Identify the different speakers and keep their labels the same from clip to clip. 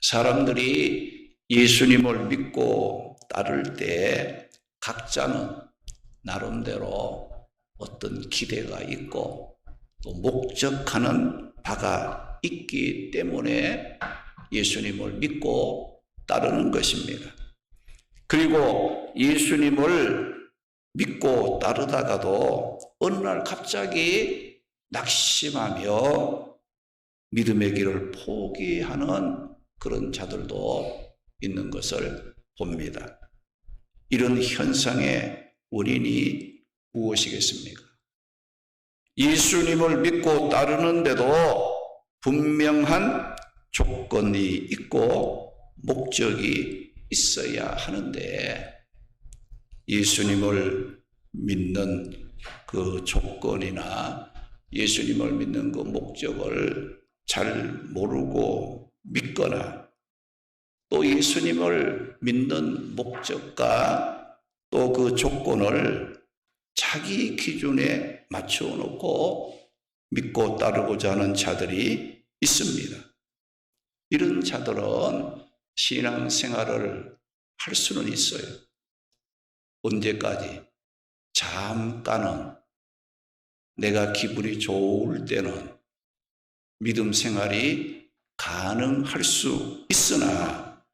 Speaker 1: 사람들이 예수님을 믿고 따를 때 각자는 나름대로 어떤 기대가 있고 또 목적하는 바가 있기 때문에 예수님을 믿고 따르는 것입니다. 그리고 예수님을 믿고 따르다가도 어느 날 갑자기 낙심하며 믿음의 길을 포기하는 그런 자들도 있는 것을 봅니다. 이런 현상의 원인이 무엇이겠습니까? 예수님을 믿고 따르는데도 분명한 조건이 있고 목적이 있어야 하는데 예수님을 믿는 그 조건이나 예수님을 믿는 그 목적을 잘 모르고 믿거나 또 예수님을 믿는 목적과 또 그 조건을 자기 기준에 맞춰 놓고 믿고 따르고자 하는 자들이 있습니다. 이런 자들은 신앙생활을 할 수는 있어요. 언제까지? 잠깐은, 내가 기분이 좋을 때는 믿음 생활이 가능할 수 있으나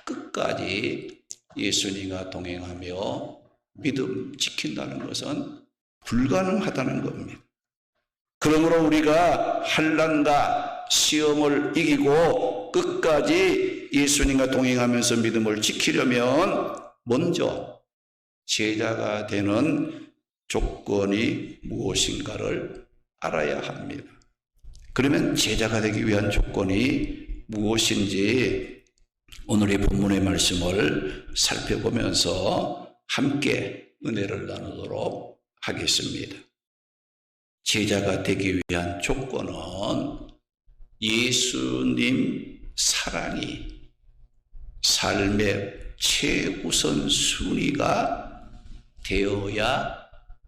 Speaker 1: 끝까지 예수님과 동행하며 믿음 지킨다는 것은 불가능하다는 겁니다. 그러므로 우리가 환난과 시험을 이기고 끝까지 예수님과 동행하면서 믿음을 지키려면 먼저 제자가 되는 조건이 무엇인가를 알아야 합니다. 그러면 제자가 되기 위한 조건이 무엇인지 오늘의 본문의 말씀을 살펴보면서 함께 은혜를 나누도록 하겠습니다. 제자가 되기 위한 조건은 예수님 사랑이 삶의 최우선 순위가 되어야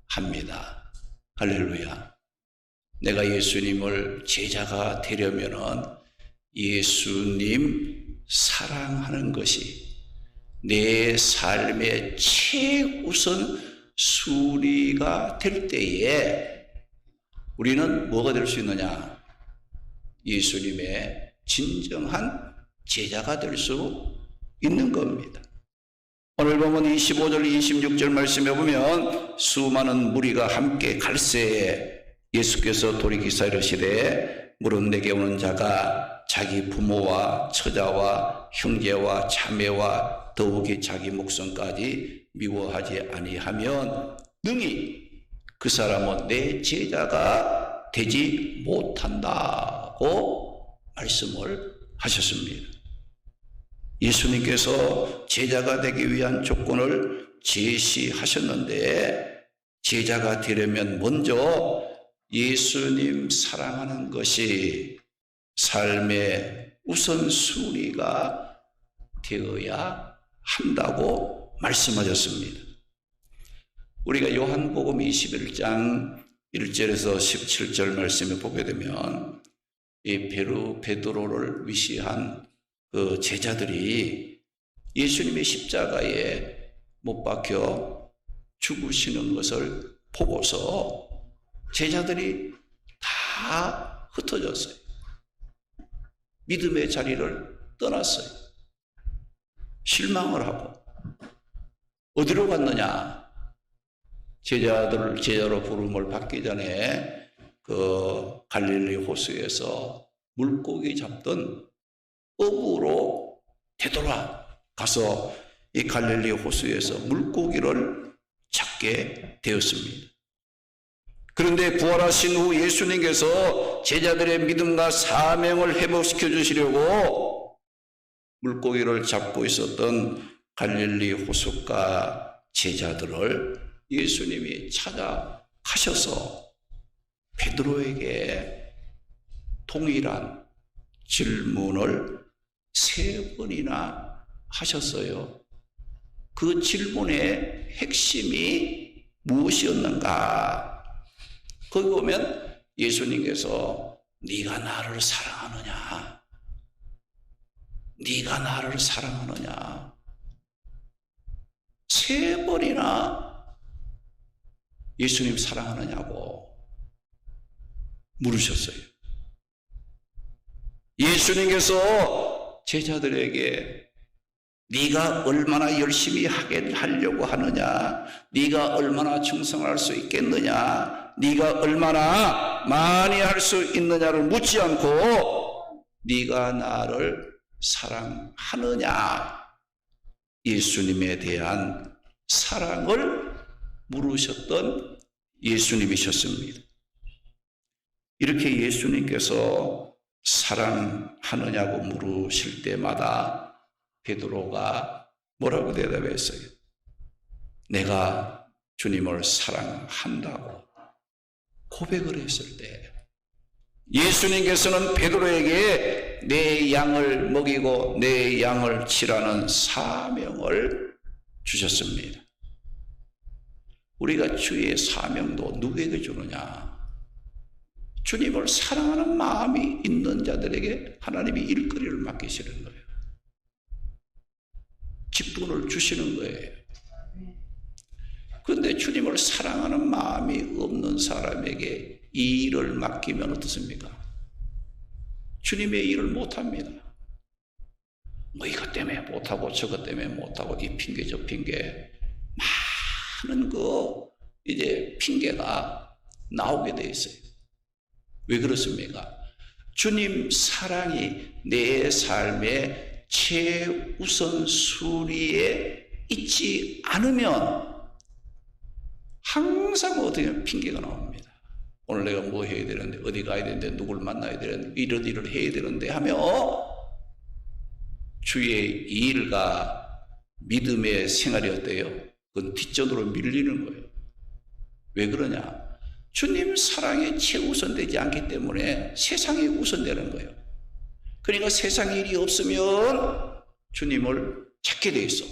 Speaker 1: 합니다. 할렐루야. 내가 예수님을 제자가 되려면은 예수님 사랑하는 것이 내 삶의 최우선 순위가 될 때에 우리는 뭐가 될 수 있느냐? 예수님의 진정한 제자가 될 수 있는 겁니다. 오늘 보면 25절 26절 말씀에 보면 수많은 무리가 함께 갈새에 예수께서 돌이키사 이르시되 물은 내게 오는 자가 자기 부모와 처자와 형제와 자매와 더욱이 자기 목숨까지 미워하지 아니하면 능히 그 사람은 내 제자가 되지 못한다고 말씀을 하셨습니다. 예수님께서 제자가 되기 위한 조건을 제시하셨는데 제자가 되려면 먼저 예수님 사랑하는 것이 삶의 우선순위가 되어야 한다고 말씀하셨습니다. 우리가 요한복음 21장 1절에서 17절 말씀을 보게 되면 이 베드로를 위시한 그 제자들이 예수님의 십자가에 못 박혀 죽으시는 것을 보고서 제자들이 다 흩어졌어요. 믿음의 자리를 떠났어요. 실망을 하고 어디로 갔느냐? 제자들을 제자로 부름을 받기 전에 그 갈릴리 호수에서 물고기 잡던 어부로 되돌아가서 이 갈릴리 호수에서 물고기를 잡게 되었습니다. 그런데 부활하신 후 예수님께서 제자들의 믿음과 사명을 회복시켜 주시려고 물고기를 잡고 있었던 갈릴리 호숫가 제자들을 예수님이 찾아가셔서 베드로에게 동일한 질문을 3번이나 하셨어요. 그 질문의 핵심이 무엇이었는가? 거기 보면 예수님께서 네가 나를 사랑하느냐? 네가 나를 사랑하느냐? 3번이나 예수님 사랑하느냐고 물으셨어요. 예수님께서 제자들에게 네가 얼마나 열심히 하려고 하느냐, 네가 얼마나 충성할 수 있겠느냐, 네가 얼마나 많이 할 수 있느냐를 묻지 않고 네가 나를 사랑하느냐, 예수님에 대한 사랑을 물으셨던 예수님이셨습니다. 이렇게 예수님께서 사랑하느냐고 물으실 때마다 베드로가 뭐라고 대답했어요? 내가 주님을 사랑한다고 고백을 했을 때 예수님께서는 베드로에게 내 양을 먹이고 내 양을 치라는 사명을 주셨습니다. 우리가 주의 사명도 누구에게 주느냐? 주님을 사랑하는 마음이 있는 자들에게 하나님이 일거리를 맡기시는 거예요. 직분을 주시는 거예요. 그런데 주님을 사랑하는 마음이 없는 사람에게 이 일을 맡기면 어떻습니까? 주님의 일을 못합니다. 뭐 이것 때문에 못하고 저것 때문에 못하고 이 핑계 저 핑계 많은 이제 핑계가 나오게 돼 있어요. 왜 그렇습니까? 주님 사랑이 내 삶의 최우선 순위에 있지 않으면 항상 어떻게 핑계가 나옵니다. 오늘 내가 뭐 해야 되는데, 어디 가야 되는데, 누굴 만나야 되는데, 이런 일을 해야 되는데 하며 주의 일과 믿음의 생활이 어때요? 그건 뒷전으로 밀리는 거예요. 왜 그러냐? 주님 사랑이 최우선되지 않기 때문에 세상이 우선되는 거예요. 그러니까 세상 일이 없으면 주님을 찾게 돼 있어.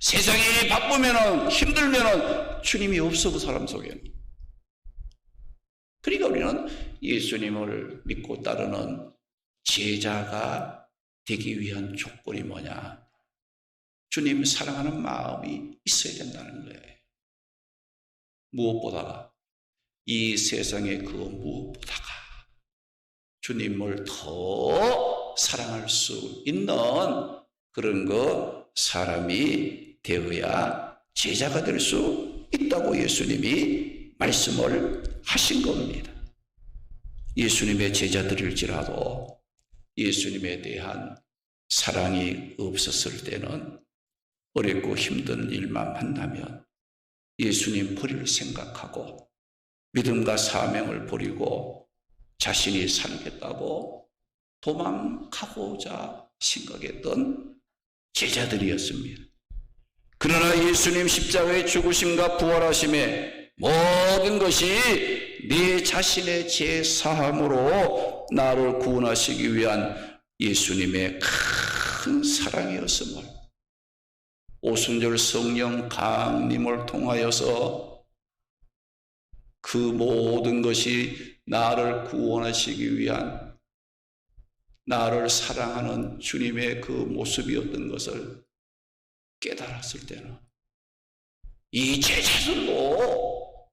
Speaker 1: 세상이 바쁘면 힘들면 주님이 없어, 그 사람 속에는. 그러니까 우리는 예수님을 믿고 따르는 제자가 되기 위한 조건이 뭐냐? 주님 사랑하는 마음이 있어야 된다는 거예요. 무엇보다가 이 세상의 그 무엇보다가 주님을 더 사랑할 수 있는 그런 사람이 되어야 제자가 될 수 있다고 예수님이 말씀을 하신 겁니다. 예수님의 제자들일지라도 예수님에 대한 사랑이 없었을 때는 어렵고 힘든 일만 만나면 예수님 버릴 생각하고 믿음과 사명을 버리고 자신이 살겠다고 도망가고자 생각했던 제자들이었습니다. 그러나 예수님 십자가의 죽으심과 부활하심에 모든 것이 네 자신의 죄사함으로 나를 구원하시기 위한 예수님의 큰 사랑이었음을 오순절 성령 강림을 통하여서 그 모든 것이 나를 구원하시기 위한 나를 사랑하는 주님의 그 모습이었던 것을 깨달았을 때는 이 제자들도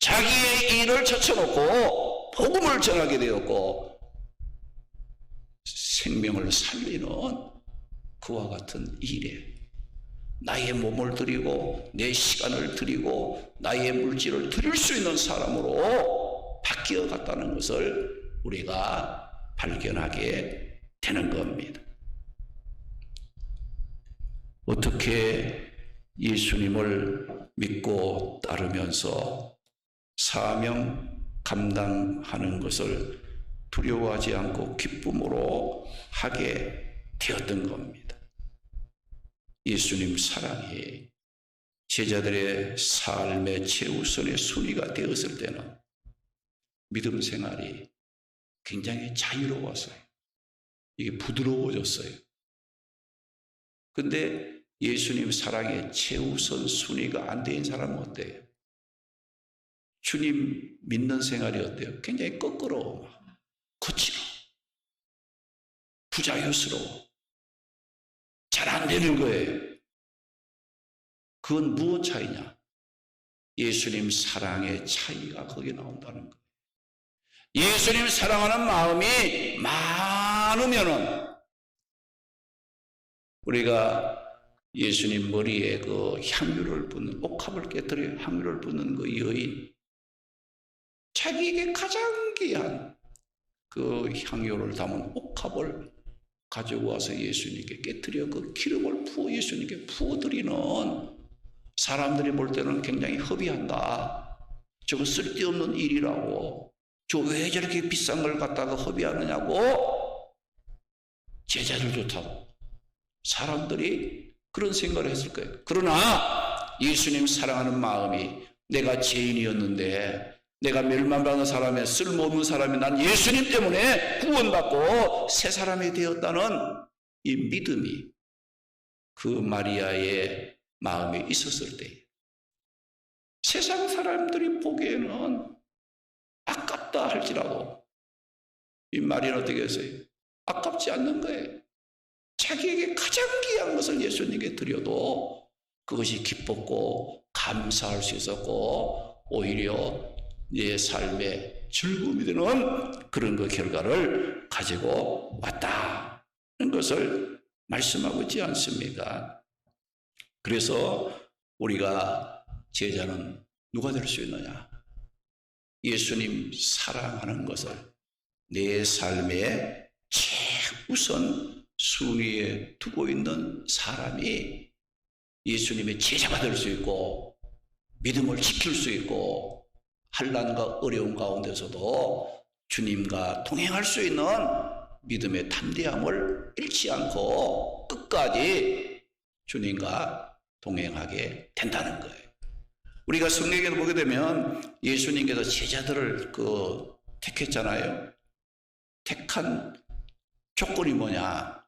Speaker 1: 자기의 일을 젖혀놓고 복음을 전하게 되었고 생명을 살리는 그와 같은 일에 나의 몸을 드리고 내 시간을 드리고 나의 물질을 드릴 수 있는 사람으로 바뀌어갔다는 것을 우리가 발견하게 되는 겁니다. 어떻게 예수님을 믿고 따르면서 사명 감당하는 것을 두려워하지 않고 기쁨으로 하게 되었던 겁니다. 예수님 사랑이 제자들의 삶의 최우선의 순위가 되었을 때는 믿음 생활이 굉장히 자유로웠어요. 이게 부드러워졌어요. 근데 예수님 사랑의 최우선 순위가 안 된 사람은 어때요? 주님 믿는 생활이 어때요? 굉장히 거꾸로 거칠어, 부자유스러워. 잘 안 되는 거예요. 그건 무엇 차이냐? 예수님 사랑의 차이가 거기에 나온다는 거예요. 예수님 사랑하는 마음이 많으면은 우리가 예수님 머리에 그 향유를 붓는, 옥합을 깨뜨려 향유를 붓는 그 여인, 자기에게 가장 귀한 그 향유를 담은 옥합을 가지고 와서 예수님께 깨뜨려 그 기름을 부어 예수님께 부어드리는, 사람들이 볼 때는 굉장히 허비한다, 저거 쓸데없는 일이라고, 저 왜 저렇게 비싼 걸 갖다가 허비하느냐고 제자들조차도 사람들이 그런 생각을 했을 거예요. 그러나 예수님 사랑하는 마음이, 내가 죄인이었는데, 내가 멸망받은 사람의 쓸모없는 사람이 난 예수님 때문에 구원받고 새 사람이 되었다는 이 믿음이 그 마리아의 마음에 있었을 때, 세상 사람들이 보기에는 아깝다 할지라도 이 마리아는 어떻게 했어요? 아깝지 않는 거예요. 자기에게 가장 귀한 것을 예수님께 드려도 그것이 기뻤고 감사할 수 있었고 오히려 내 삶의 즐거움이 되는 그런 그 결과를 가지고 왔다는 것을 말씀하고 있지 않습니까? 그래서 우리가 제자는 누가 될 수 있느냐? 예수님 사랑하는 것을 내 삶의 최우선 순위에 두고 있는 사람이 예수님의 제자가 될 수 있고, 믿음을 지킬 수 있고, 환난과 어려움 가운데서도 주님과 동행할 수 있는 믿음의 담대함을 잃지 않고 끝까지 주님과 동행하게 된다는 거예요. 우리가 성경에도 보게 되면 예수님께서 제자들을 택했잖아요. 택한 조건이 뭐냐?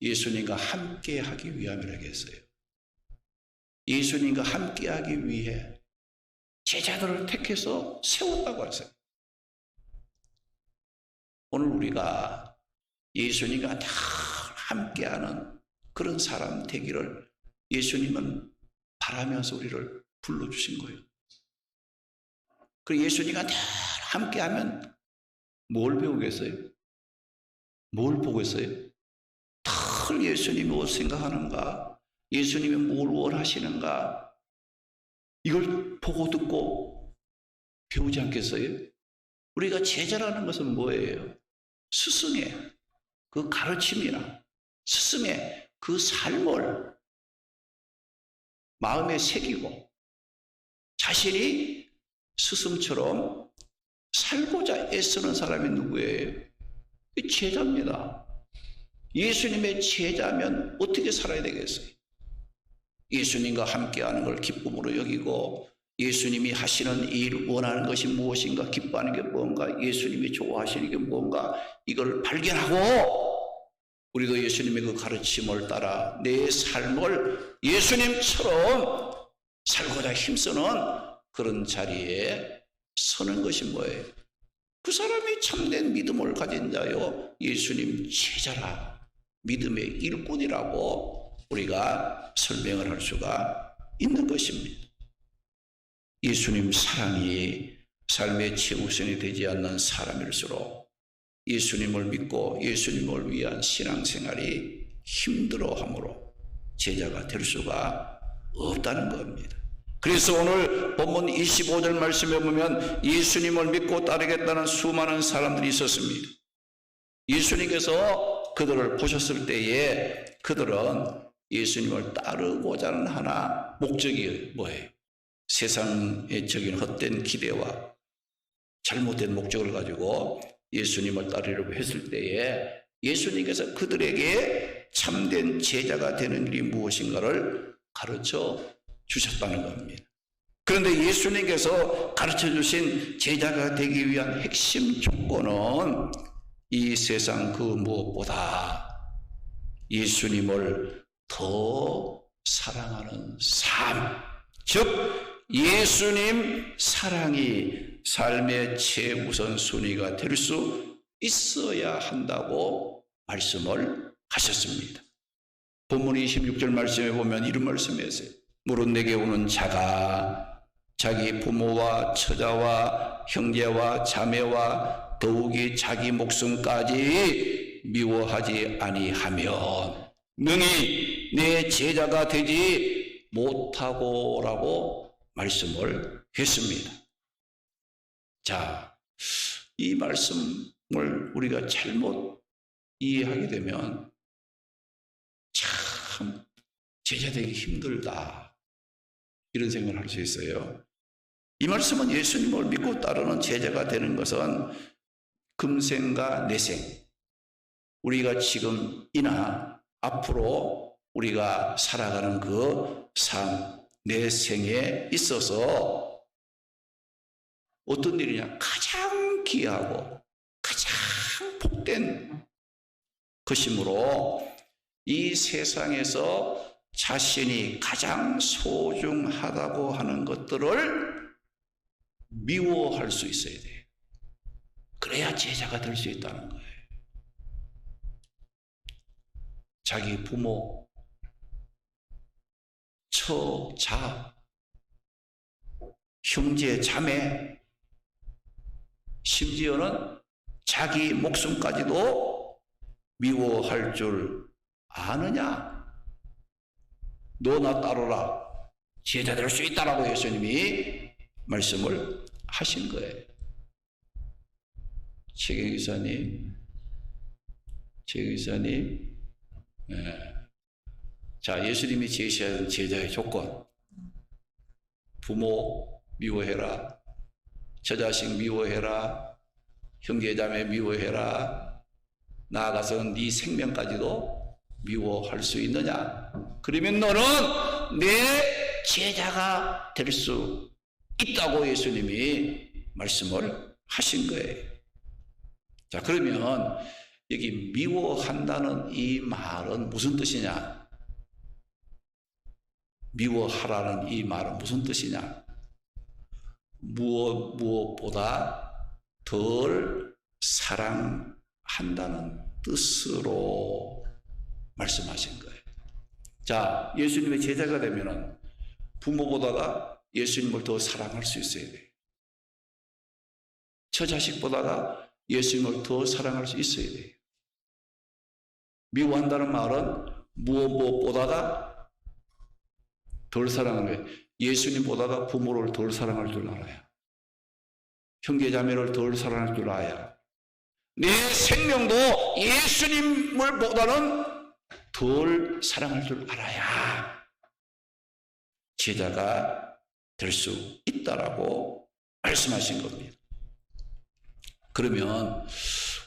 Speaker 1: 예수님과 함께 하기 위함이라고 했어요. 예수님과 함께 하기 위해 제자들을 택해서 세웠다고 했어요. 오늘 우리가 예수님과 늘 함께하는 그런 사람 되기를 예수님은 바라면서 우리를 불러주신 거예요. 그리고 예수님과 늘 함께하면 뭘 배우겠어요? 뭘 보겠어요? 늘 예수님이 무엇 생각하는가? 예수님이 뭘 원하시는가? 이걸 보고 듣고 배우지 않겠어요? 우리가 제자라는 것은 뭐예요? 스승의 그 가르침이나 스승의 그 삶을 마음에 새기고 자신이 스승처럼 살고자 애쓰는 사람이 누구예요? 제자입니다. 예수님의 제자면 어떻게 살아야 되겠어요? 예수님과 함께하는 걸 기쁨으로 여기고, 예수님이 하시는 일, 원하는 것이 무엇인가, 기뻐하는 게 뭔가, 예수님이 좋아하시는 게 뭔가, 이걸 발견하고 우리도 예수님의 그 가르침을 따라 내 삶을 예수님처럼 살고자 힘쓰는 그런 자리에 서는 것이 뭐예요? 그 사람이 참된 믿음을 가진 자요, 예수님 제자라, 믿음의 일꾼이라고 우리가 설명을 할 수가 있는 것입니다. 예수님 사랑이 삶의 최우선이 되지 않는 사람일수록 예수님을 믿고 예수님을 위한 신앙생활이 힘들어하므로 제자가 될 수가 없다는 겁니다. 그래서 오늘 본문 25절 말씀에 보면 예수님을 믿고 따르겠다는 수많은 사람들이 있었습니다. 예수님께서 그들을 보셨을 때에 그들은 예수님을 따르고자 하는 하나 목적이 뭐예요? 세상적인 헛된 기대와 잘못된 목적을 가지고 예수님을 따르려고 했을 때에 예수님께서 그들에게 참된 제자가 되는 일이 무엇인가를 가르쳐 주셨다는 겁니다. 그런데 예수님께서 가르쳐 주신 제자가 되기 위한 핵심 조건은 이 세상 그 무엇보다 예수님을 더 사랑하는 삶, 즉 예수님 사랑이 삶의 최우선 순위가 될 수 있어야 한다고 말씀을 하셨습니다. 본문 26절 말씀에 보면 이런 말씀이 있어요. 무릇 내게 오는 자가 자기 부모와 처자와 형제와 자매와 더욱이 자기 목숨까지 미워하지 아니하면 능히 내 제자가 되지 못하고라고 말씀을 했습니다. 자, 이 말씀을 우리가 잘못 이해하게 되면 참 제자 되기 힘들다, 이런 생각을 할 수 있어요. 이 말씀은 예수님을 믿고 따르는 제자가 되는 것은 금생과 내생, 우리가 지금이나 앞으로 우리가 살아가는 그 삶, 내생에 있어서 어떤 일이냐, 가장 귀하고 가장 복된 것이므로 이 세상에서 자신이 가장 소중하다고 하는 것들을 미워할 수 있어야 돼요. 그래야 제자가 될 수 있다는 거예요. 자기 부모, 처자, 형제, 자매, 심지어는 자기 목숨까지도 미워할 줄 아느냐? 너 나 따르라, 제자 될 수 있다라고 예수님이 말씀을 하신 거예요. 최경 기사님, 네. 자, 예수님이 제시하는 제자의 조건, 부모 미워해라, 처자식 미워해라, 형제자매 미워해라, 나아가서 네 생명까지도 미워할 수 있느냐? 그러면 너는 내 제자가 될 수 있다고 예수님이 말씀을 하신 거예요. 자, 그러면 여기 미워한다는 이 말은 무슨 뜻이냐? 미워하라는 이 말은 무슨 뜻이냐? 무엇보다 덜 사랑한다는 뜻으로 말씀하신 거예요. 자, 예수님의 제자가 되면은 부모보다가 예수님을 더 사랑할 수 있어야 돼요. 처자식보다가 예수님을 더 사랑할 수 있어야 돼요. 미워한다는 말은 무엇보다가 덜 사랑하는 거예요. 예수님보다가 부모를 덜 사랑할 줄 알아야, 형제자매를 덜 사랑할 줄 알아야, 내 생명도 예수님을 보다는 덜 사랑할 줄 알아야 제자가 될 수 있다라고 말씀하신 겁니다. 그러면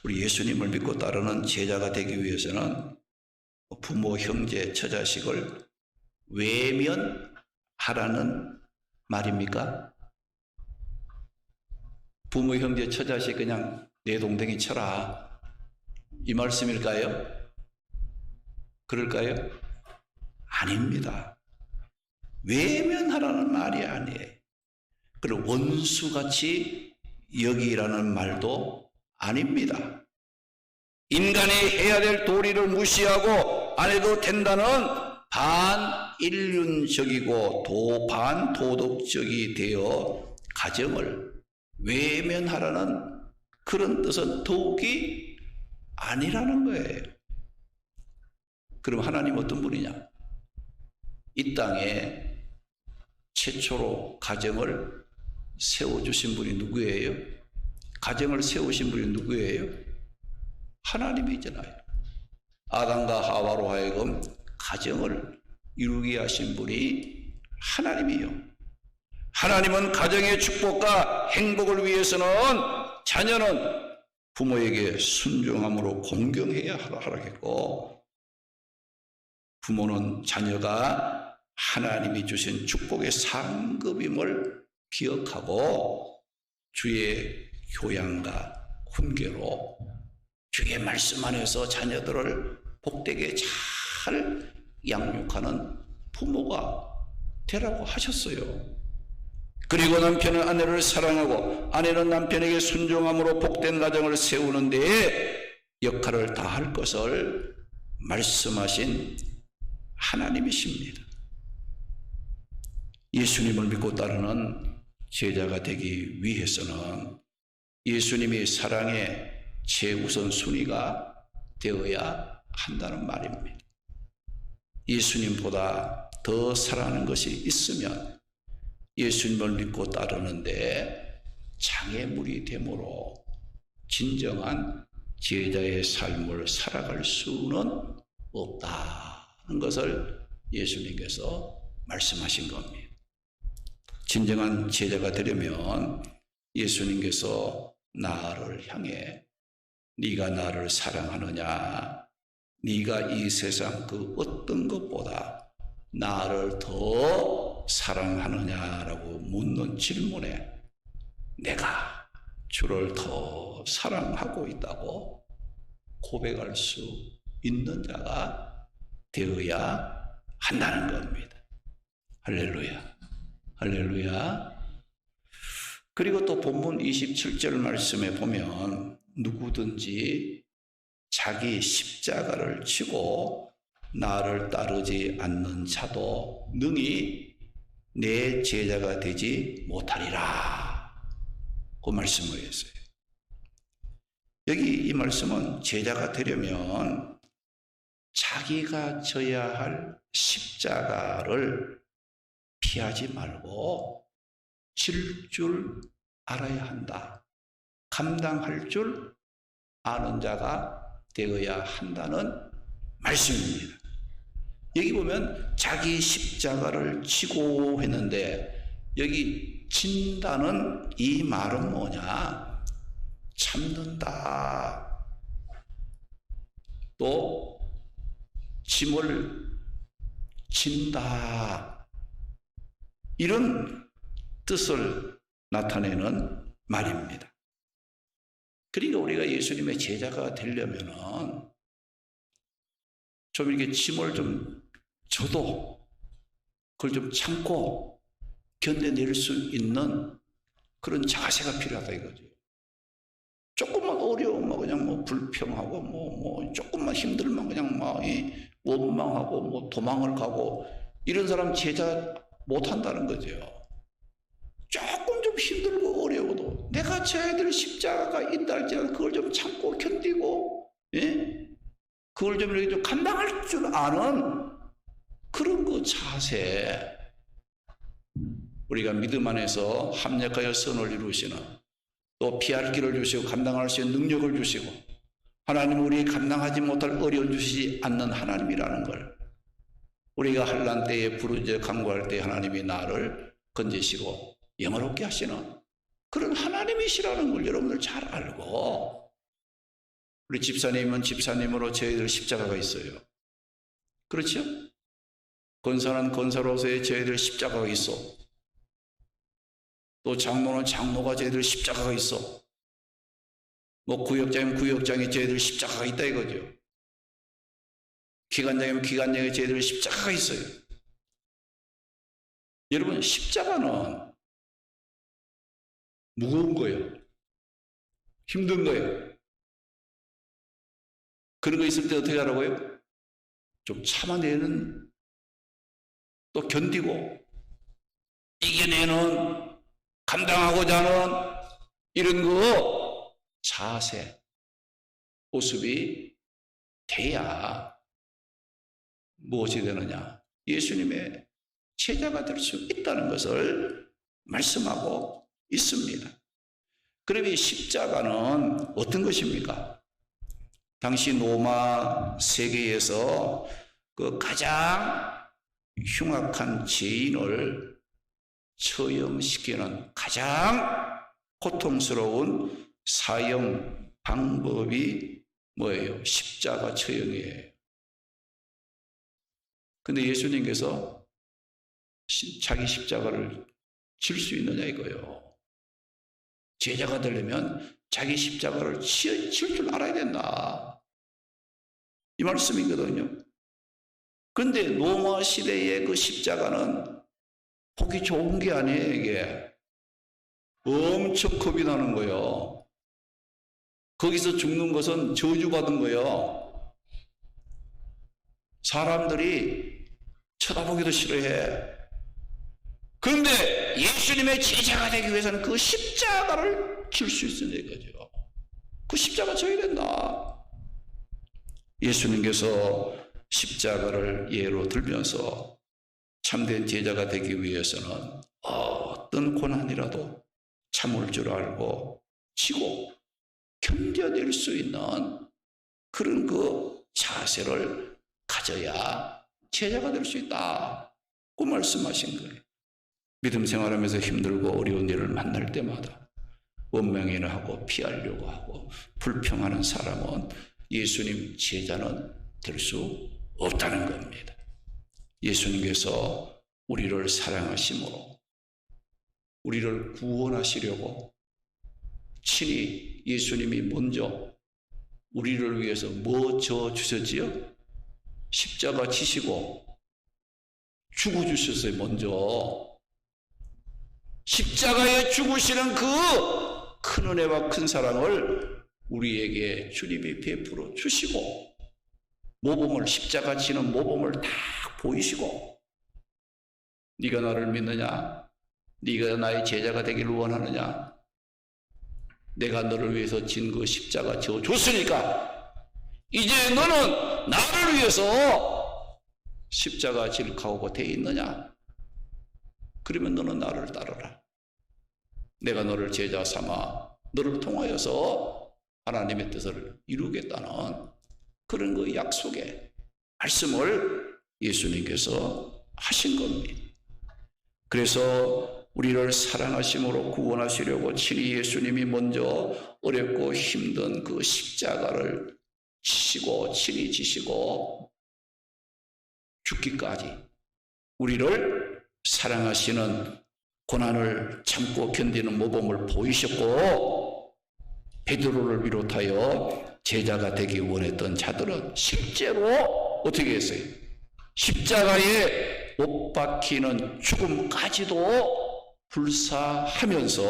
Speaker 1: 우리 예수님을 믿고 따르는 제자가 되기 위해서는 부모, 형제, 처자식을 외면하라는 말입니까? 부모, 형제, 처자식 그냥 내 동댕이 쳐라, 이 말씀일까요? 그럴까요? 아닙니다. 외면하라는 말이 아니에요. 그리고 원수같이 여기라는 말도 아닙니다. 인간이 해야 될 도리를 무시하고 안 해도 된다는 반인륜적이고 반도덕적이 되어 가정을 외면하라는 그런 뜻은 더욱이 아니라는 거예요. 그럼 하나님 어떤 분이냐? 이 땅에 최초로 가정을 세워주신 분이 누구예요? 가정을 세우신 분이 누구예요? 하나님이잖아요. 아담과 하와로 하여금 가정을 이루게 하신 분이 하나님이요. 하나님은 가정의 축복과 행복을 위해서는 자녀는 부모에게 순종함으로 공경해야 하라겠고, 부모는 자녀가 하나님이 주신 축복의 상급임을 기억하고 주의 교양과 훈계로 주의 말씀 안에서 자녀들을 복되게 잘 양육하는 부모가 되라고 하셨어요. 그리고 남편은 아내를 사랑하고 아내는 남편에게 순종함으로 복된 가정을 세우는 데에 역할을 다할 것을 말씀하신 하나님이십니다. 예수님을 믿고 따르는 제자가 되기 위해서는 예수님이 사랑의 최우선 순위가 되어야 한다는 말입니다. 예수님보다 더 사랑하는 것이 있으면 예수님을 믿고 따르는데 장애물이 되므로 진정한 제자의 삶을 살아갈 수는 없다는 것을 예수님께서 말씀하신 겁니다. 진정한 제자가 되려면 예수님께서 나를 향해 네가 나를 사랑하느냐, 네가 이 세상 그 어떤 것보다 나를 더 사랑하느냐라고 묻는 질문에 내가 주를 더 사랑하고 있다고 고백할 수 있는 자가 되어야 한다는 겁니다. 할렐루야, 할렐루야. 그리고 또 본문 27절 말씀에 보면 누구든지 자기 십자가를 지고 나를 따르지 않는 자도 능히 내 제자가 되지 못하리라, 그 말씀을 했어요. 여기 이 말씀은 제자가 되려면 자기가 져야 할 십자가를 피하지 말고 질 줄 알아야 한다, 감당할 줄 아는 자가 되어야 한다는 말씀입니다. 여기 보면 자기 십자가를 지고 했는데 여기 진다는 이 말은 뭐냐? 참는다, 또 짐을 진다, 이런 뜻을 나타내는 말입니다. 그러니까 우리가 예수님의 제자가 되려면은 좀 이렇게 짐을 좀 져도 그걸 좀 참고 견뎌낼 수 있는 그런 자세가 필요하다 이거죠. 조금만 어려우면 그냥 불평하고 조금만 힘들면 그냥 원망하고 도망을 가고 이런 사람 제자 못한다는 거죠. 조금 좀 힘들고 어려워도 내가 져야 될 십자가가 있다 할지라도 그걸 좀 참고 견디고, 그걸 좀 이렇게 좀 감당할 줄 아는 그런 그 자세, 우리가 믿음 안에서 합력하여 선을 이루시는, 또 피할 길을 주시고 감당할 수 있는 능력을 주시고 하나님은 우리 감당하지 못할 어려움 주시지 않는 하나님이라는 걸 우리가 환난 때에 부르짖어 간구할 때 하나님이 나를 건지시고 영화롭게 하시는 그런 하나님이시라는 걸 여러분들 잘 알고, 우리 집사님은 집사님으로 저희들 십자가가 있어요. 그렇죠? 권사는 권사로서의 저희들 십자가가 있어. 또 장로는 장로가 저희들 십자가가 있어. 구역장이면 구역장에 저희들 십자가가 있다 이거죠. 기관장이면 기관장에 저희들 십자가가 있어요. 여러분, 십자가는 무거운 거예요. 힘든 거예요. 그런 거 있을 때 어떻게 하라고요? 좀 참아내는, 또 견디고 이겨내는, 감당하고자 하는 이런 거 자세, 모습이 돼야 무엇이 되느냐? 예수님의 제자가 될 수 있다는 것을 말씀하고 있습니다. 그러면 십자가는 어떤 것입니까? 당시 로마 세계에서 그 가장 흉악한 죄인을 처형시키는 가장 고통스러운 사형 방법이 뭐예요? 십자가 처형이에요. 근데 예수님께서 자기 십자가를 질 수 있느냐 이거예요. 제자가 되려면 자기 십자가를 칠 줄 알아야 된다, 이 말씀이거든요. 그런데 로마 시대의 그 십자가는 보기 좋은 게 아니에요. 이게 엄청 겁이 나는 거예요. 거기서 죽는 것은 저주받은 거예요. 사람들이 쳐다보기도 싫어해. 그런데 예수님의 제자가 되기 위해서는 그 십자가를 질 수 있는 거죠. 그 십자가 져야 된다. 예수님께서 십자가를 예로 들면서 참된 제자가 되기 위해서는 어떤 고난이라도 참을 줄 알고 지고 견뎌낼 수 있는 그런 그 자세를 가져야 제자가 될 수 있다. 그 말씀하신 거예요. 믿음 생활하면서 힘들고 어려운 일을 만날 때마다 원망이나 하고 피하려고 하고 불평하는 사람은 예수님 제자는 될 수 없다는 겁니다. 예수님께서 우리를 사랑하심으로 우리를 구원하시려고 친히 예수님이 먼저 우리를 위해서 뭐 져 주셨지요? 십자가 지시고 죽어 주셨어요. 먼저 십자가에 죽으시는 그 큰 은혜와 큰 사랑을 우리에게 주님이 베풀어 주시고 모범을 십자가 지는 모범을 다 보이시고 네가 나를 믿느냐? 네가 나의 제자가 되기를 원하느냐? 내가 너를 위해서 진 그 십자가 져 줬으니까 이제 너는 나를 위해서 십자가 질 각오가 돼 있느냐? 그러면 너는 나를 따르라. 내가 너를 제자 삼아 너를 통하여서 하나님의 뜻을 이루겠다는 그런 그 약속의 말씀을 예수님께서 하신 겁니다. 그래서 우리를 사랑하심으로 구원하시려고 친히 예수님이 먼저 어렵고 힘든 그 십자가를 지시고 친히 지시고 죽기까지 우리를 사랑하시는 고난을 참고 견디는 모범을 보이셨고 베드로를 비롯하여 제자가 되기 원했던 자들은 실제로 어떻게 했어요? 십자가에 못 박히는 죽음까지도 불사하면서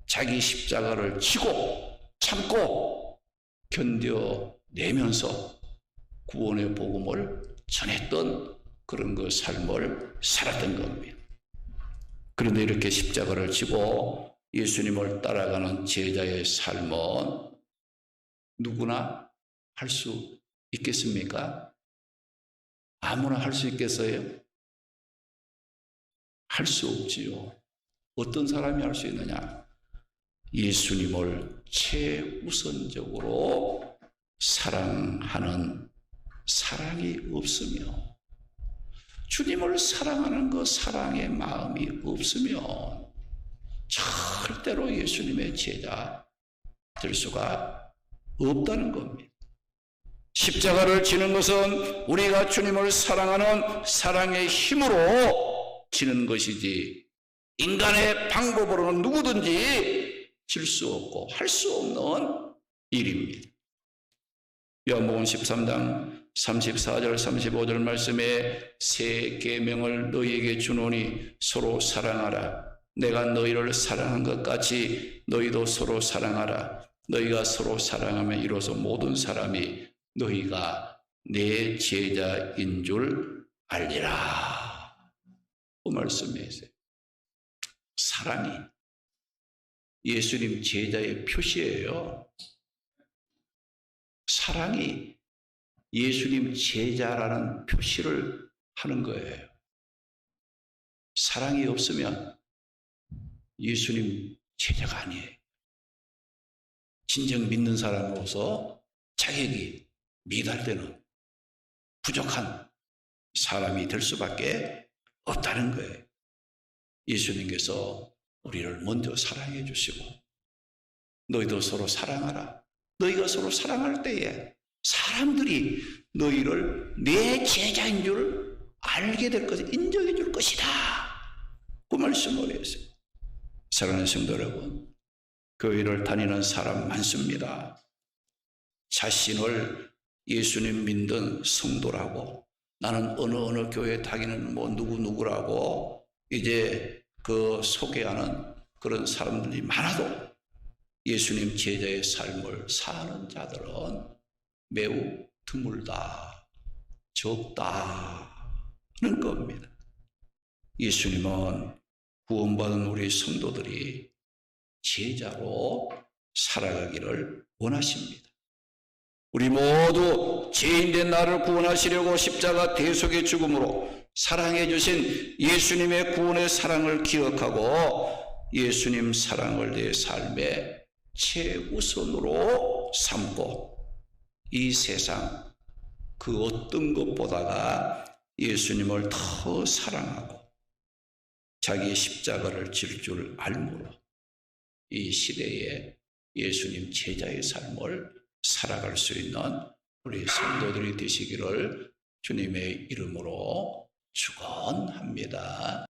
Speaker 1: 자기 십자가를 지고 참고 견뎌내면서 구원의 복음을 전했던 그런 그 삶을 살았던 겁니다. 그런데 이렇게 십자가를 지고 예수님을 따라가는 제자의 삶은 누구나 할 수 있겠습니까? 아무나 할 수 있겠어요? 할 수 없지요. 어떤 사람이 할 수 있느냐? 예수님을 최우선적으로 사랑하는 사랑이 없으며 주님을 사랑하는 그 사랑의 마음이 없으면 절대로 예수님의 제자 될 수가 없다는 겁니다. 십자가를 지는 것은 우리가 주님을 사랑하는 사랑의 힘으로 지는 것이지 인간의 방법으로는 누구든지 질 수 없고 할 수 없는 일입니다. 요한복음 13장 34절 35절 말씀에 새 계명을 너희에게 주노니 서로 사랑하라. 내가 너희를 사랑한 것 같이 너희도 서로 사랑하라. 너희가 서로 사랑하면 이로써 모든 사람이 너희가 내 제자인 줄 알리라. 그 말씀이세요. 사랑이 예수님 제자의 표시예요. 사랑이 예수님 제자라는 표시를 하는 거예요. 사랑이 없으면 예수님 제자가 아니에요. 진정 믿는 사람으로서 자격이 미달되는 부족한 사람이 될 수밖에 없다는 거예요. 예수님께서 우리를 먼저 사랑해 주시고 너희도 서로 사랑하라. 너희가 서로 사랑할 때에 사람들이 너희를 내 제자인 줄 알게 될 것을 인정해 줄 것이다. 그 말씀을 했어요. 사랑하는 성도 여러분, 교회를 다니는 사람 많습니다. 자신을 예수님 믿는 성도라고 나는 어느 교회 다니는 뭐 누구라고 이제 그 소개하는 그런 사람들이 많아도 예수님 제자의 삶을 사는 자들은 매우 드물다. 적다는 겁니다. 예수님은 구원받은 우리 성도들이 제자로 살아가기를 원하십니다. 우리 모두 죄인된 나를 구원하시려고 십자가 대속의 죽음으로 사랑해 주신 예수님의 구원의 사랑을 기억하고 예수님 사랑을 내 삶의 최우선으로 삼고 이 세상 그 어떤 것보다가 예수님을 더 사랑하고 자기 십자가를 질 줄 알므로 이 시대에 예수님 제자의 삶을 살아갈 수 있는 우리 성도들이 되시기를 주님의 이름으로 축원합니다.